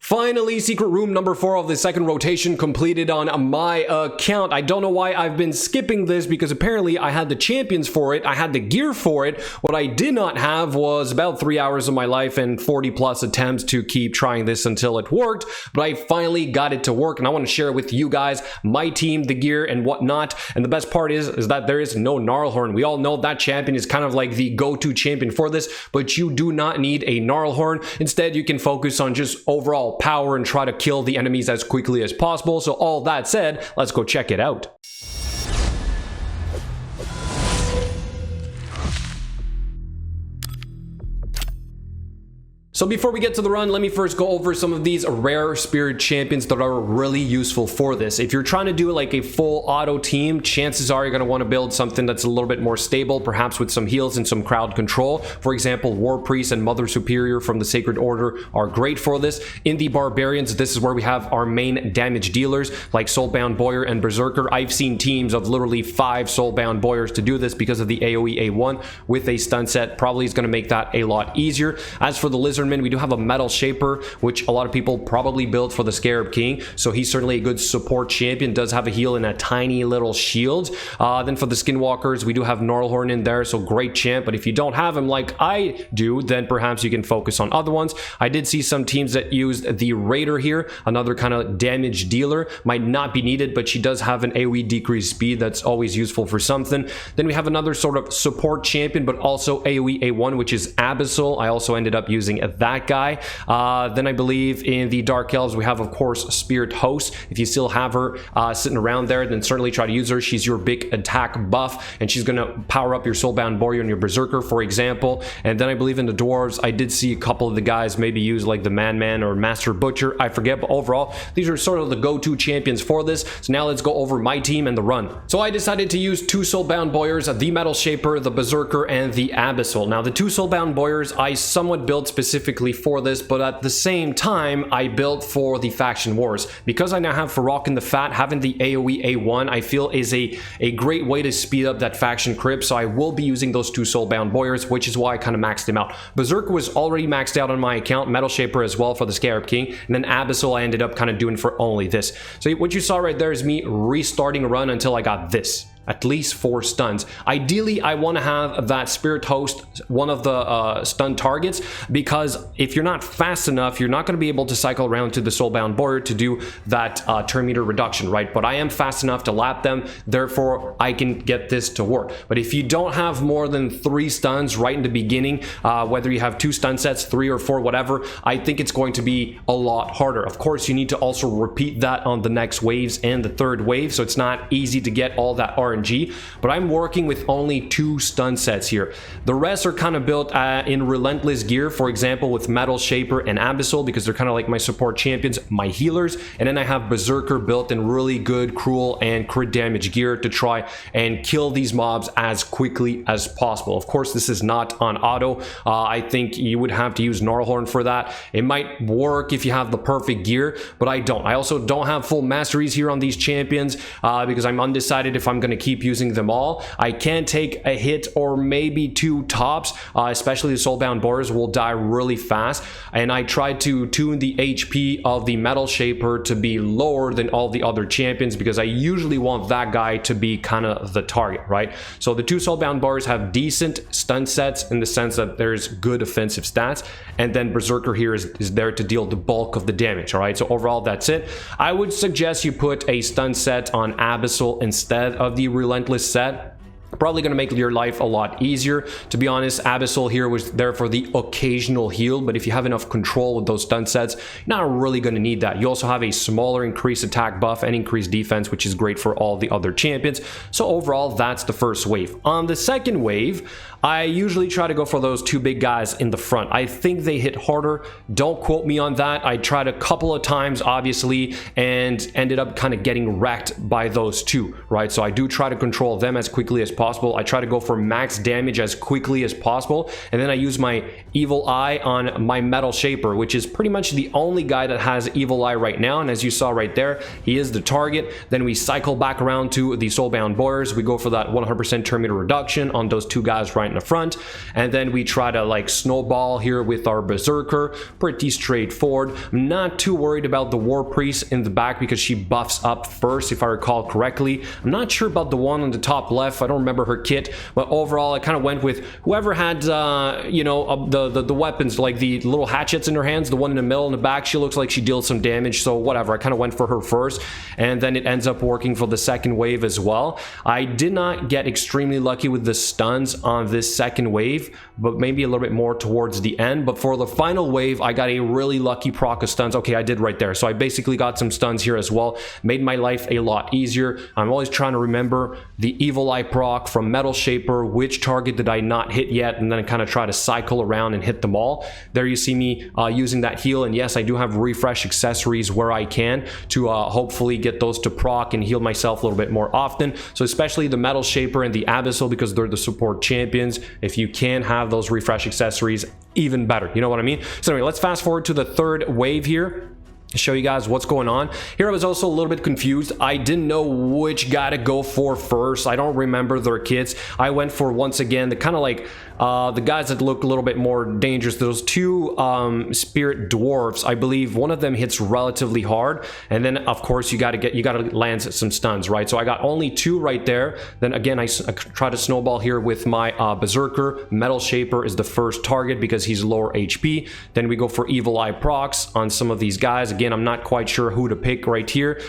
Finally, secret room number 4 of the second rotation completed on my account. I don't know why I've been skipping this because apparently I had the champions for it. I had the gear for it. What I did not have was about 3 hours of my life and 40 plus attempts to keep trying this until it worked. But I finally got it to work and I want to share with you guys my team, the gear and whatnot. And the best part is that there is no Gnarlhorn. We all know that champion is kind of like the go-to champion for this, but you do not need a Gnarlhorn. Instead, you can focus on just overall power and try to kill the enemies as quickly as possible. So all that said, let's go check it out. So before we get to the run, let me first go over some of these rare spirit champions that are really useful for this. If you're trying to do like a full auto team, chances are you're going to want to build something that's a little bit more stable, perhaps with some heals and some crowd control. For example, War Priest and Mother Superior from the Sacred Order are great for this. In the Barbarians, this is where we have our main damage dealers like Soulbound Boyar and Berserker. I've seen teams of literally 5 Soulbound Boyars to do this because of the AoE A1 with a stun set. Probably is going to make that a lot easier. As for the Lizard, we do have a Metal Shaper, which a lot of people probably build for the Scarab King, so he's certainly a good support champion. Does have a heal and a tiny little shield. Then for the Skinwalkers, we do have Gnarlhorn in there, so great champ. But if you don't have him like I do, then perhaps you can focus on other ones. I did see some teams that used the Raider here, another kind of damage dealer. Might not be needed, but she does have an AoE decreased speed that's always useful for something. Then we have another sort of support champion, but also AoE A1, which is Abyssal. I also ended up using that guy. Then I believe in the Dark Elves, we have, of course, Spirit Host. If you still have her sitting around there, then certainly try to use her. She's your big attack buff, and she's going to power up your Soulbound Boyar and your Berserker, for example. And then I believe in the Dwarves, I did see a couple of the guys maybe use like the Man or Master Butcher. I forget, but overall, these are sort of the go-to champions for this. So now let's go over my team and the run. So I decided to use 2 Soulbound Boyars, the Metal Shaper, the Berserker, and the Abyssal. Now, the 2 Soulbound Boyars, I somewhat built specifically for this, but at the same time I built for the faction wars because I now have Farok in the Fat. Having the AoE A1 I feel is a great way to speed up that faction crib, so I will be using those 2 Soulbound Boyars, which is why I kind of maxed them out. Berserker was already maxed out on my account, Metal Shaper as well for the Scarab King, and then Abyssal I ended up kind of doing for only this. So what you saw right there is me restarting a run until I got this. At least 4 stuns. Ideally, I want to have that Spirit Host one of the stun targets, because if you're not fast enough, you're not going to be able to cycle around to the Soulbound Boyar to do that turn meter reduction, right? But I am fast enough to lap them, therefore I can get this to work. But if you don't have more than 3 stuns right in the beginning, whether you have 2 stun sets, 3 or 4, whatever, I think it's going to be a lot harder. Of course, you need to also repeat that on the next waves and the 3rd wave, so it's not easy to get all that RNG. But I'm working with only 2 stun sets here. The rest are kind of built in Relentless gear, for example with Metal Shaper and Abyssal, because they're kind of like my support champions, my healers. And then I have Berserker built in really good cruel and crit damage gear to try and kill these mobs as quickly as possible. Of course, this is not on auto. I think you would have to use Gnarlhorn for that. It might work if you have the perfect gear, but I don't. I also don't have full masteries here on these champions because I'm undecided if I'm going to keep using them all. I can take a hit or maybe 2 tops, especially the Soulbound Boyars will die really fast, and I tried to tune the HP of the Metal Shaper to be lower than all the other champions because I usually want that guy to be kind of the target, right? So the 2 Soulbound Boyars have decent stun sets in the sense that there's good offensive stats, and then Berserker here is there to deal the bulk of the damage, all right? So overall, that's it. I would suggest you put a stun set on Abyssal instead of the Relentless set. Probably going to make your life a lot easier. To be honest, Abyssal here was there for the occasional heal, but if you have enough control with those stun sets, you're not really going to need that. You also have a smaller increased attack buff and increased defense, which is great for all the other champions. So overall, that's the first wave. On the second wave, I usually try to go for those 2 big guys in the front. I think they hit harder. Don't quote me on that. I tried a couple of times, obviously, and ended up kind of getting wrecked by those 2, right? So I do try to control them as quickly as possible. I try to go for max damage as quickly as possible, and then I use my Evil Eye on my Metal Shaper, which is pretty much the only guy that has Evil Eye right now, and as you saw right there, he is the target. Then we cycle back around to the Soulbound Boyars. We go for that 100% turn meter reduction on those 2 guys right in the front, and then we try to like snowball here with our Berserker. Pretty straightforward. I'm not too worried about the War Priest in the back because she buffs up first, if I recall correctly. I'm not sure about the one on the top left. I don't remember her kit, but overall I kind of went with whoever had you know, the weapons, like the little hatchets in her hands. The one in the middle in the back, she looks like she deals some damage, so whatever, I kind of went for her first, and then it ends up working for the second wave as well. I did not get extremely lucky with the stuns on this second wave, but maybe a little bit more towards the end. But for the final wave, I got a really lucky proc of stuns. Okay, I did right there, so I basically got some stuns here as well. Made my life a lot easier. I'm always trying to remember the Evil Eye proc from Metal Shaper, which target did I not hit yet, and then I kind of try to cycle around and hit them all. There you see me using that heal, and yes, I do have refresh accessories where I can to hopefully get those to proc and heal myself a little bit more often. So especially the Metal Shaper and the Abyssal, because they're the support champions, if you can have those refresh accessories, even better, you know what I mean? So anyway, let's fast forward to the third wave here, show you guys what's going on. Here I was also a little bit confused. I didn't know which guy to go for first. I don't remember their kits. I went for, once again, the kind of like the guys that look a little bit more dangerous. Those two spirit dwarves, I believe one of them hits relatively hard, and then of course you gotta land some stuns, right? So I got only two right there. Then again, I try to snowball here with my Berserker. Metal Shaper is the first target because he's lower HP. Then we go for Evil Eye procs on some of these guys. Again, I'm not quite sure who to pick right here.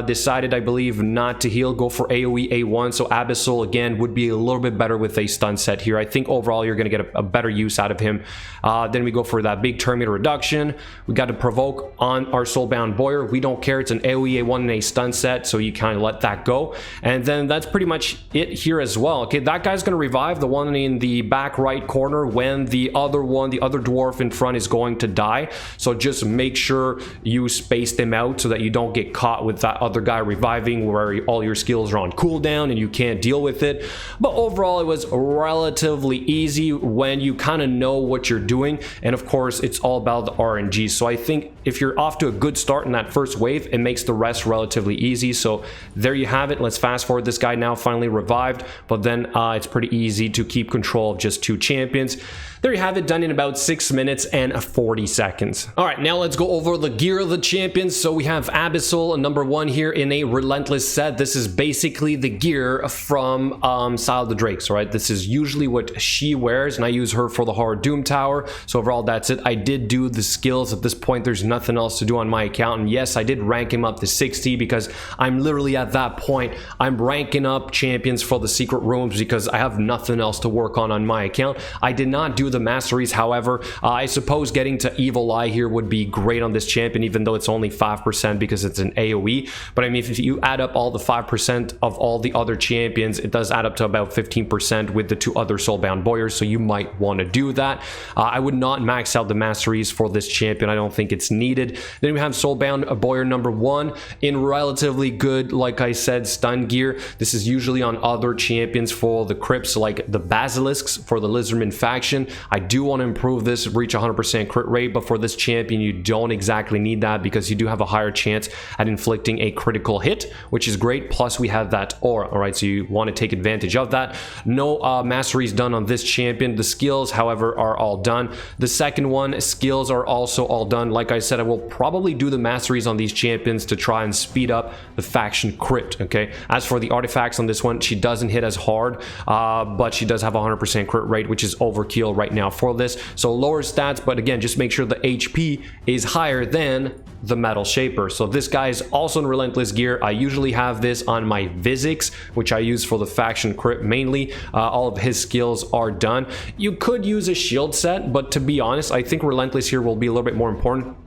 Decided, I believe, not to heal, go for AoE A1. So Abyssal again would be a little bit better with a stun set here. I think overall you're going to get a better use out of him. Then we go for that big Terminator reduction. We got to provoke on our Soulbound Boyar. We don't care, it's an AoE A1 and a stun set, so you kind of let that go. And then that's pretty much it here as well. Okay, that guy's going to revive, the one in the back right corner, when the other one, the other dwarf in front, is going to die. So just make sure you space them out so that you don't get caught with that other guy reviving where all your skills are on cooldown and you can't deal with it. But overall it was relatively easy when you kind of know what you're doing, and of course it's all about the RNG. So I think if you're off to a good start in that first wave, it makes the rest relatively easy. So there you have it. Let's fast forward. This guy now finally revived, but then it's pretty easy to keep control of just two champions. There you have it, done in about 6 minutes and 40 seconds. All right, now let's go over the gear of the champions. So we have Abyssal, number one here in a Relentless set. This is basically the gear from Sile of the Drakes, right? This is usually what she wears, and I use her for the Horror Doom Tower. So overall, that's it. I did do the skills. At this point, there's nothing else to do on my account. And yes, I did rank him up to 60 because I'm literally at that point. I'm ranking up champions for the secret rooms because I have nothing else to work on my account. I did not do the Masteries, however. I suppose getting to Evil Eye here would be great on this champion, even though it's only 5% because it's an AoE. But I mean, if you add up all the 5% of all the other champions, it does add up to about 15% with the two other Soulbound Boyars, so you might want to do that. I would not max out the Masteries for this champion. I don't think it's needed. Then we have Soulbound Boyar number one in relatively good, like I said, stun gear. This is usually on other champions for the crypts, like the Basilisks for the Lizardman faction. I do want to improve this, reach 100% crit rate, but for this champion you don't exactly need that because you do have a higher chance at inflicting a critical hit, which is great. Plus we have that aura, all right, so you want to take advantage of that. No masteries done on this champion. The skills, however, are all done. The second one, skills are also all done. Like I said, I will probably do the masteries on these champions to try and speed up the faction crit, okay? As for the artifacts on this one, she doesn't hit as hard, but she does have 100% crit rate, which is overkill right now for this. So lower stats, but again, just make sure the HP is higher than the Metal Shaper. So this guy is also in Relentless gear. I usually have this on my Vizix, which I use for the faction crit mainly. All of his skills are done. You could use a shield set, but to be honest, I think Relentless here will be a little bit more important.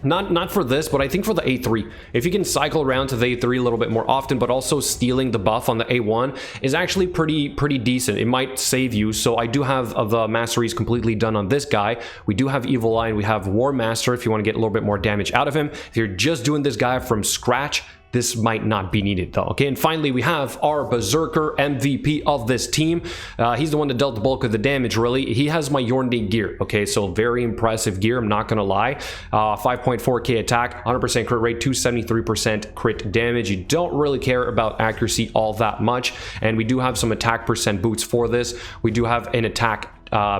Not for this, but I think for the A3. If you can cycle around to the A3 a little bit more often, but also stealing the buff on the A1 is actually pretty decent. It might save you. So I do have the masteries completely done on this guy. We do have Evil Eye, and we have War Master if you want to get a little bit more damage out of him. If you're just doing this guy from scratch, this might not be needed though. Okay, and finally we have our Berserker MVP of this team. He's the one that dealt the bulk of the damage, really. He has my Yornday gear. Okay, so very impressive gear, I'm not gonna lie. 5.4k attack, 100% crit rate, 273% crit damage. You don't really care about accuracy all that much, and we do have some attack percent boots for this. We do have an attack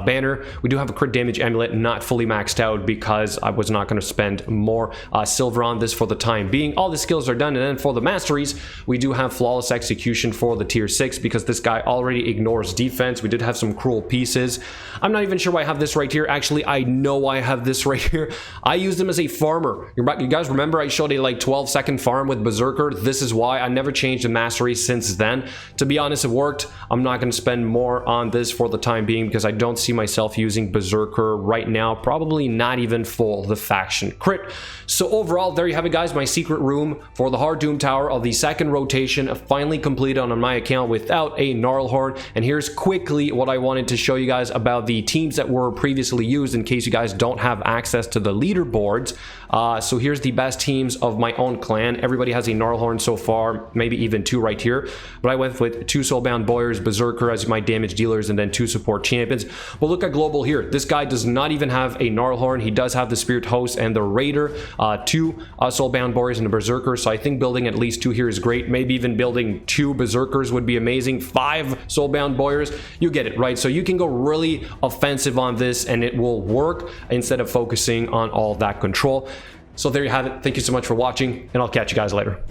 banner. We do have a crit damage amulet, not fully maxed out because I was not going to spend more silver on this for the time being. All the skills are done, and then for the masteries, we do have flawless execution for the tier 6 because this guy already ignores defense. We did have some cruel pieces. I'm not even sure why I have this right here. Actually, I know I have this right here. I used him as a farmer. You guys remember I showed a like 12-second farm with Berserker? This is why I never changed the mastery since then. To be honest, it worked. I'm not going to spend more on this for the time being because I don't see myself using Berserker right now, probably not even for the faction crit. So overall, there you have it, guys. My secret room for the Hard Doom Tower of the second rotation finally completed on my account without a Gnarlhorn. And here's quickly what I wanted to show you guys about the teams that were previously used in case you guys don't have access to the leaderboards. So here's the best teams of my own clan. Everybody has a Gnarlhorn so far, maybe even 2 right here, but I went with 2 Soulbound Boyars, Berserker as my damage dealers, and then 2 support champions. But look at global here. This guy does not even have a Gnarlhorn. He does have the Spirit Host and the Raider, 2 Soulbound Boyars and a Berserker. So I think building at least 2 here is great. Maybe even building 2 Berserkers would be amazing. 5 Soulbound Boyars. You get it, right? So you can go really offensive on this and it will work instead of focusing on all that control. So there you have it. Thank you so much for watching, and I'll catch you guys later.